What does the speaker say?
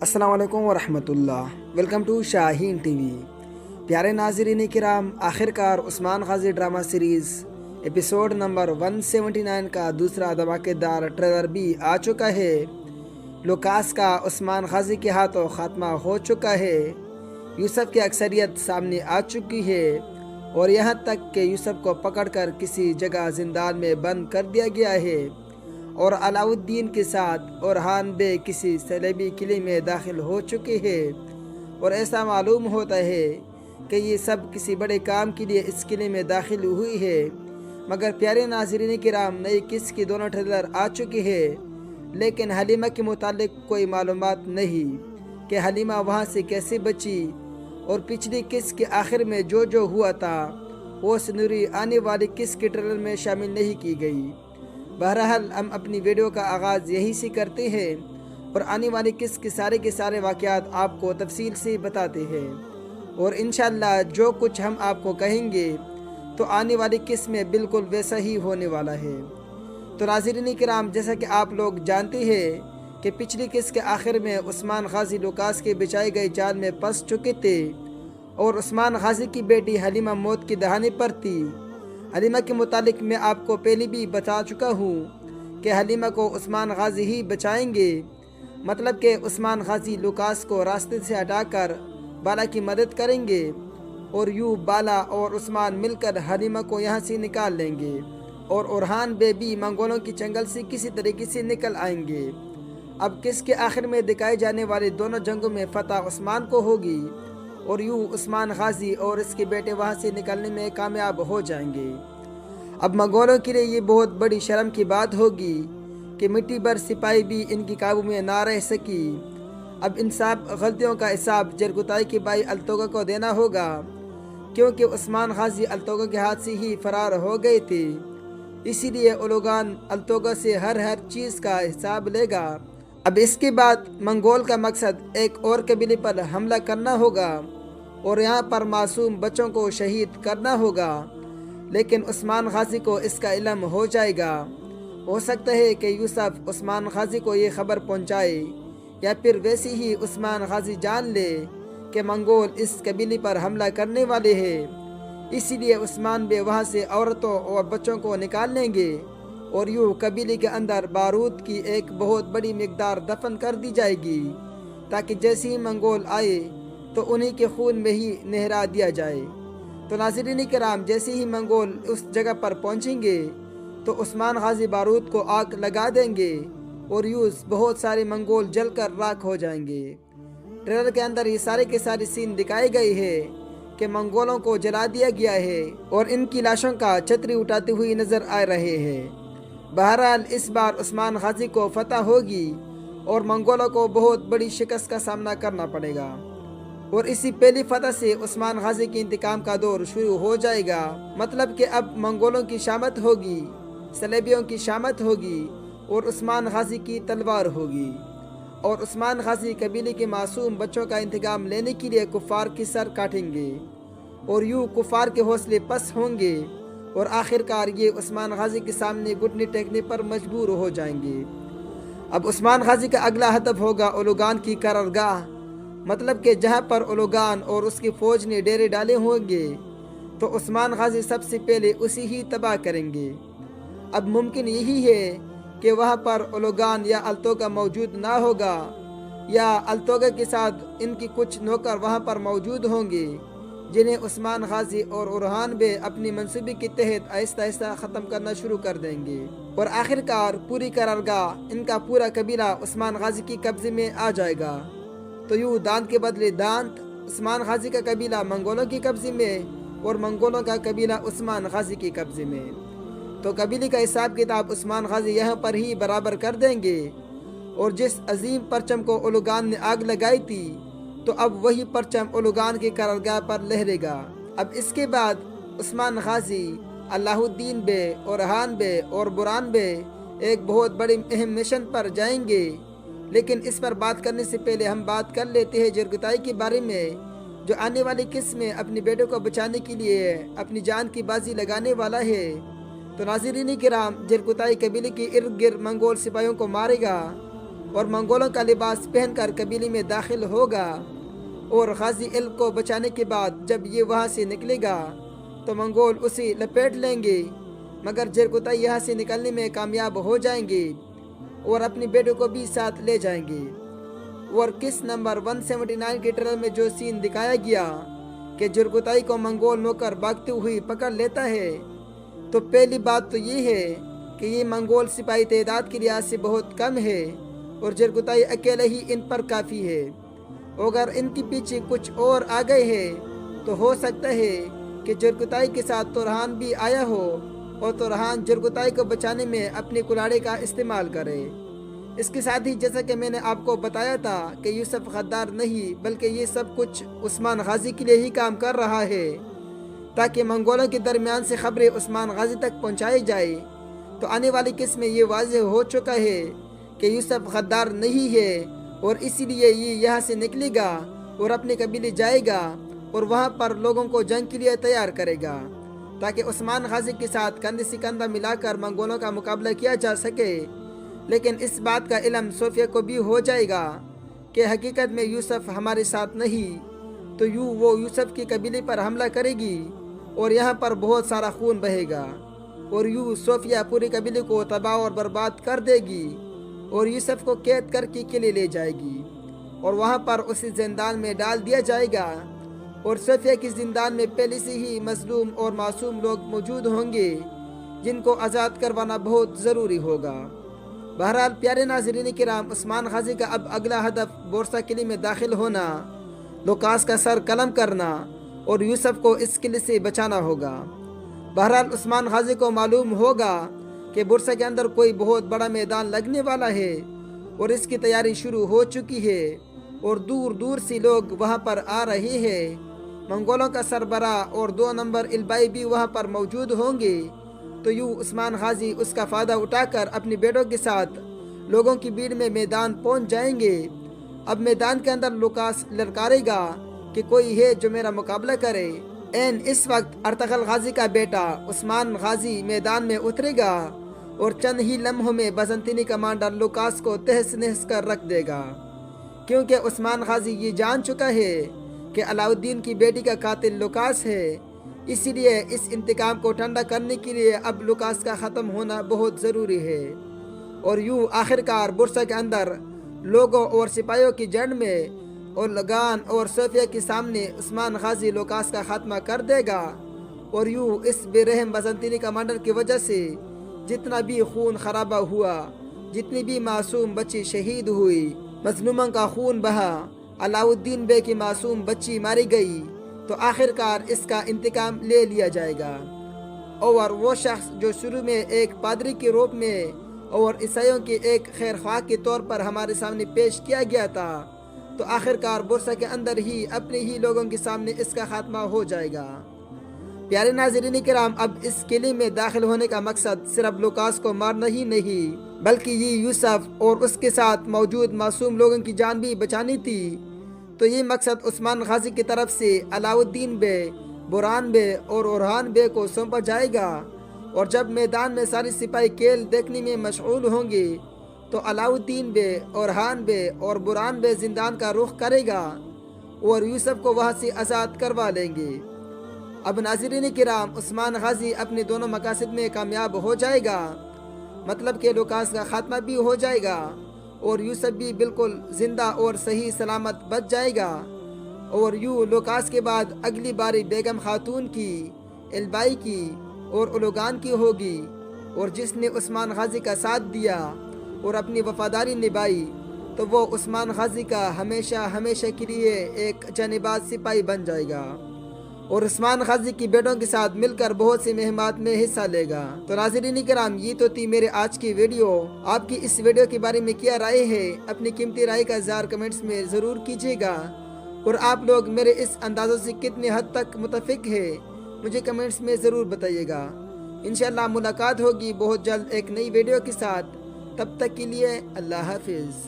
السلام علیکم ورحمۃ اللہ۔ Welcome to Shaheen TV. پیارے ناظرین کرام، آخر کار Osman Ghazi drama series episode number 179 کا دوسرا دھماکےدار ٹریلر بھی آ چکا ہے۔ لوکاس کا عثمان غازی کے ہاتھوں خاتمہ ہو چکا ہے۔ یوسف کی اکثریت سامنے آ چکی ہے اور یہاں تک کہ یوسف کو پکڑ کر کسی جگہ زندان میں بند کر دیا گیا ہے اور علاؤالدین کے ساتھ اورحان بے کسی صلیبی قلعے میں داخل ہو چکے ہیں، اور ایسا معلوم ہوتا ہے کہ یہ سب کسی بڑے کام کے لیے اس قلعے میں داخل ہوئی ہے۔ مگر پیارے ناظرین کرام، نئی قسط کی دونوں ٹریلر آ چکے ہیں، لیکن حلیمہ کے متعلق کوئی معلومات نہیں کہ حلیمہ وہاں سے کیسے بچی، اور پچھلی قسط کے آخر میں جو ہوا تھا وہ سنوری آنے والی قسط کے ٹریلر میں شامل نہیں کی گئی۔ بہرحال ہم اپنی ویڈیو کا آغاز یہیں سے کرتے ہیں اور آنے والی قسط کے سارے واقعات آپ کو تفصیل سے بتاتے ہیں، اور انشاءاللہ جو کچھ ہم آپ کو کہیں گے تو آنے والی قسط میں بالکل ویسا ہی ہونے والا ہے۔ تو ناظرین کرام، جیسا کہ آپ لوگ جانتے ہیں کہ پچھلی قسط کے آخر میں عثمان غازی لوکاس کے بچائے گئے جال میں پھنس چکے تھے اور عثمان غازی کی بیٹی حلیمہ موت کی دہانے پر تھی۔ حلیمہ کے متعلق میں آپ کو پہلے بھی بتا چکا ہوں کہ حلیمہ کو عثمان غازی ہی بچائیں گے، مطلب کہ عثمان غازی لوکاس کو راستے سے ہٹا کر بالا کی مدد کریں گے، اور یوں بالا اور عثمان مل کر حلیمہ کو یہاں سے نکال لیں گے، اور اورحان بے بھی منگولوں کی چنگل سے کسی طریقے سے نکل آئیں گے۔ اب قسط کے آخر میں دکھائے جانے والے دونوں جنگوں میں فتح عثمان کو ہوگی، اور یوں عثمان غازی اور اس کے بیٹے وہاں سے نکلنے میں کامیاب ہو جائیں گے۔ اب منگولوں کے لیے یہ بہت بڑی شرم کی بات ہوگی کہ مٹی بھر سپاہی بھی ان کی قابو میں نہ رہ سکی۔ اب ان سب غلطیوں کا حساب جرگتائی کے بھائی التوگا کو دینا ہوگا، کیونکہ عثمان غازی التوگا کے ہاتھ سے ہی فرار ہو گئے تھے، اسی لیے اولوگان التوگا سے ہر چیز کا حساب لے گا۔ اب اس کے بعد منگول کا مقصد ایک اور قبیلے پر حملہ کرنا ہوگا اور یہاں پر معصوم بچوں کو شہید کرنا ہوگا، لیکن عثمان غازی کو اس کا علم ہو جائے گا۔ ہو سکتا ہے کہ یوسف عثمان غازی کو یہ خبر پہنچائے، یا پھر ویسے ہی عثمان غازی جان لے کہ منگول اس قبیلے پر حملہ کرنے والے ہیں، اسی لیے عثمان بے وہاں سے عورتوں اور بچوں کو نکال لیں گے، اور یوں قبیلے کے اندر بارود کی ایک بہت بڑی مقدار دفن کر دی جائے گی، تاکہ جیسے ہی منگول آئے تو انہی کے خون میں ہی نہرا دیا جائے۔ تو ناظرین کرام، جیسے ہی منگول اس جگہ پر پہنچیں گے تو عثمان غازی بارود کو آگ لگا دیں گے، اور یوں بہت سارے منگول جل کر راکھ ہو جائیں گے۔ ٹریلر کے اندر یہ سارے کے سارے سین دکھائے گئے ہیں کہ منگولوں کو جلا دیا گیا ہے اور ان کی لاشوں کا چھتری اٹھاتے ہوئے نظر آ رہے ہیں۔ بہرحال اس بار عثمان غازی کو فتح ہوگی اور منگولوں کو بہت بڑی شکست کا سامنا کرنا پڑے گا، اور اسی پہلی فتح سے عثمان غازی کے انتقام کا دور شروع ہو جائے گا۔ مطلب کہ اب منگولوں کی شامت ہوگی، صلیبیوں کی شامت ہوگی، اور عثمان غازی کی تلوار ہوگی، اور عثمان غازی قبیلے کے معصوم بچوں کا انتقام لینے کے لیے کفار کی سر کاٹیں گے، اور یوں کفار کے حوصلے پست ہوں گے، اور آخرکار یہ عثمان غازی کے سامنے گھٹنے ٹیکنے پر مجبور ہو جائیں گے۔ اب عثمان غازی کا اگلا ہدف ہوگا اولوگان کی قرارگاہ، مطلب کہ جہاں پر اولوگان اور اس کی فوج نے ڈیرے ڈالے ہوں گے تو عثمان غازی سب سے پہلے اسی ہی تباہ کریں گے۔ اب ممکن یہی ہے کہ وہاں پر اولوگان یا التوگا موجود نہ ہوگا، یا التوگا کے ساتھ ان کی کچھ نوکر وہاں پر موجود ہوں گے، جنہیں عثمان غازی اور اورحان بے اپنی منصوبے کے تحت آہستہ آہستہ ختم کرنا شروع کر دیں گے، اور آخرکار پوری قرارگاہ، ان کا پورا قبیلہ عثمان غازی کی قبضے میں آ جائے گا۔ تو یوں دانت کے بدلے دانت، عثمان غازی کا قبیلہ منگولوں کی قبضے میں اور منگولوں کا قبیلہ عثمان غازی کی قبضے میں۔ تو قبیلے کا حساب کتاب عثمان غازی یہاں پر ہی برابر کر دیں گے، اور جس عظیم پرچم کو اولوگان نے آگ لگائی تھی تو اب وہی پرچم اولوگان کی قرارگاہ پر لہرے گا۔ اب اس کے بعد عثمان غازی، علاؤالدین بے، اورحان بے اور بران بے ایک بہت بڑی اہم مشن پر جائیں گے، لیکن اس پر بات کرنے سے پہلے ہم بات کر لیتے ہیں جرگتائی کے بارے میں، جو آنے والی قسط میں اپنے بیٹے کو بچانے کے لیے اپنی جان کی بازی لگانے والا ہے۔ تو ناظرین کرام، جرگتائی قبیلے کے ارد گرد منگول سپاہیوں کو مارے گا اور منگولوں کا لباس پہن کر قبیلے میں داخل ہوگا، اور غازی علم کو بچانے کے بعد جب یہ وہاں سے نکلے گا تو منگول اسے لپیٹ لیں گے، مگر جرگتائی یہاں سے نکلنے میں کامیاب ہو جائیں گے اور اپنی بیٹوں کو بھی ساتھ لے جائیں گے۔ اور کس نمبر 179 کے ٹریلر میں جو سین دکھایا گیا کہ جرگتائی کو منگول نوکر بھاگتے ہوئے پکڑ لیتا ہے، تو پہلی بات تو یہ ہے کہ یہ منگول سپاہی تعداد کے لحاظ سے بہت کم ہے اور جرگتائی اکیلے ہی ان پر کافی ہے۔ اگر ان کے پیچھے کچھ اور آ گئے ہیں تو ہو سکتا ہے کہ جرگتائی کے ساتھ تورہان بھی آیا ہو اور تورہان جرگتائی کو بچانے میں اپنے کلاڑے کا استعمال کرے۔ اس کے ساتھ ہی جیسا کہ میں نے آپ کو بتایا تھا کہ یوسف غدار نہیں بلکہ یہ سب کچھ عثمان غازی کے لیے ہی کام کر رہا ہے تاکہ منگولوں کے درمیان سے خبریں عثمان غازی تک پہنچائی جائے، تو آنے والی قسط میں یہ واضح ہو چکا ہے کہ یوسف غدار نہیں ہے، اور اسی لیے یہ یہاں سے نکلے گا اور اپنے قبیلے جائے گا اور وہاں پر لوگوں کو جنگ کے لیے تیار کرے گا تاکہ عثمان غازی کے ساتھ کندھے سے کندھا ملا کر منگولوں کا مقابلہ کیا جا سکے۔ لیکن اس بات کا علم صوفیہ کو بھی ہو جائے گا کہ حقیقت میں یوسف ہمارے ساتھ نہیں، تو وہ یوسف کے قبیلے پر حملہ کرے گی اور یہاں پر بہت سارا خون بہے گا، اور صوفیہ پورے قبیلے کو تباہ اور برباد کر دے گی اور یوسف کو قید کر کے قلعے لے جائے گی اور وہاں پر اسے زندان میں ڈال دیا جائے گا، اور صوفیہ کی زندان میں پہلے سے ہی مظلوم اور معصوم لوگ موجود ہوں گے جن کو آزاد کروانا بہت ضروری ہوگا۔ بہرحال پیارے ناظرین کرام، عثمان غازی کا اب اگلا ہدف بورسا قلعے میں داخل ہونا، لوکاس کا سر قلم کرنا اور یوسف کو اس قلعے سے بچانا ہوگا۔ بہرحال عثمان غازی کو معلوم ہوگا کہ بورسا کے اندر کوئی بہت بڑا میدان لگنے والا ہے اور اس کی تیاری شروع ہو چکی ہے اور دور دور سے لوگ وہاں پر آ رہے ہیں۔ منگولوں کا سربراہ اور 2 نمبر البائی بھی وہاں پر موجود ہوں گے، تو عثمان غازی اس کا فائدہ اٹھا کر اپنی بیٹوں کے ساتھ لوگوں کی بھیڑ میں میدان پہنچ جائیں گے۔ اب میدان کے اندر لوکاس للکارے گا کہ کوئی ہے جو میرا مقابلہ کرے۔ اس وقت ارطغرل غازی کا بیٹا عثمان غازی میدان میں اترے گا اور چند ہی لمحوں میں بازنطینی کمانڈر لوکاس کو تہس نہس کر رکھ دے گا، کیونکہ عثمان غازی یہ جان چکا ہے کہ علاؤالدین کی بیٹی کا قاتل لوکاس ہے، اسی لیے اس انتقام کو ٹھنڈا کرنے کے لیے اب لوکاس کا ختم ہونا بہت ضروری ہے۔ اور آخرکار بورسا کے اندر لوگوں اور سپاہیوں کی جنگ میں اور لگان اور صوفیہ کے سامنے عثمان غازی لوکاس کا خاتمہ کر دے گا، اور اس بے رحم بازنطینی کمانڈر کی وجہ سے جتنا بھی خون خرابہ ہوا، جتنی بھی معصوم بچی شہید ہوئی، مظلوموں کا خون بہا، علاؤالدین بے کی معصوم بچی ماری گئی، تو آخرکار اس کا انتقام لے لیا جائے گا۔ اور وہ شخص جو شروع میں ایک پادری کے روپ میں اور عیسائیوں کے ایک خیر خواہ کے طور پر ہمارے سامنے پیش کیا گیا تھا، تو آخرکار بورسا کے اندر ہی اپنے ہی لوگوں کے سامنے اس کا خاتمہ ہو جائے گا۔ پیارے ناظرین کرام، اب اس قلعے میں داخل ہونے کا مقصد صرف لوکاس کو مارنا ہی نہیں بلکہ یوسف اور اس کے ساتھ موجود معصوم لوگوں کی جان بھی بچانی تھی، تو یہ مقصد عثمان غازی کی طرف سے علاؤالدین بے، برہان بے اور اورحان بے کو سونپا جائے گا، اور جب میدان میں سارے سپاہی کھیل دیکھنے میں مشغول ہوں گے تو علاؤالدین بے، اورحان بے اور برہان بے زندان کا رخ کرے گا اور یوسف کو وہاں سے آزاد کروا لیں گے۔ اب ناظرین کرام، عثمان غازی اپنے دونوں مقاصد میں کامیاب ہو جائے گا، مطلب کہ لوکاس کا خاتمہ بھی ہو جائے گا اور یوسف بھی بالکل زندہ اور صحیح سلامت بچ جائے گا، اور لوکاس کے بعد اگلی باری بیگم خاتون کی، البائی کی اور اولوگان کی ہوگی، اور جس نے عثمان غازی کا ساتھ دیا اور اپنی وفاداری نبھائی تو وہ عثمان غازی کا ہمیشہ ہمیشہ کے لیے ایک جانباز سپاہی بن جائے گا اور عثمان غازی کی بیٹوں کے ساتھ مل کر بہت سی مہمات میں حصہ لے گا۔ تو ناظرین کرام، یہ تو تھی میرے آج کی ویڈیو۔ آپ کی اس ویڈیو کے بارے میں کیا رائے ہے؟ اپنی قیمتی رائے کا اظہار کمنٹس میں ضرور کیجیے گا، اور آپ لوگ میرے اس اندازوں سے کتنے حد تک متفق ہے مجھے کمنٹس میں ضرور بتائیے گا۔ انشاءاللہ ملاقات ہوگی بہت جلد ایک نئی ویڈیو کے ساتھ، تب تک کے لیے اللہ حافظ۔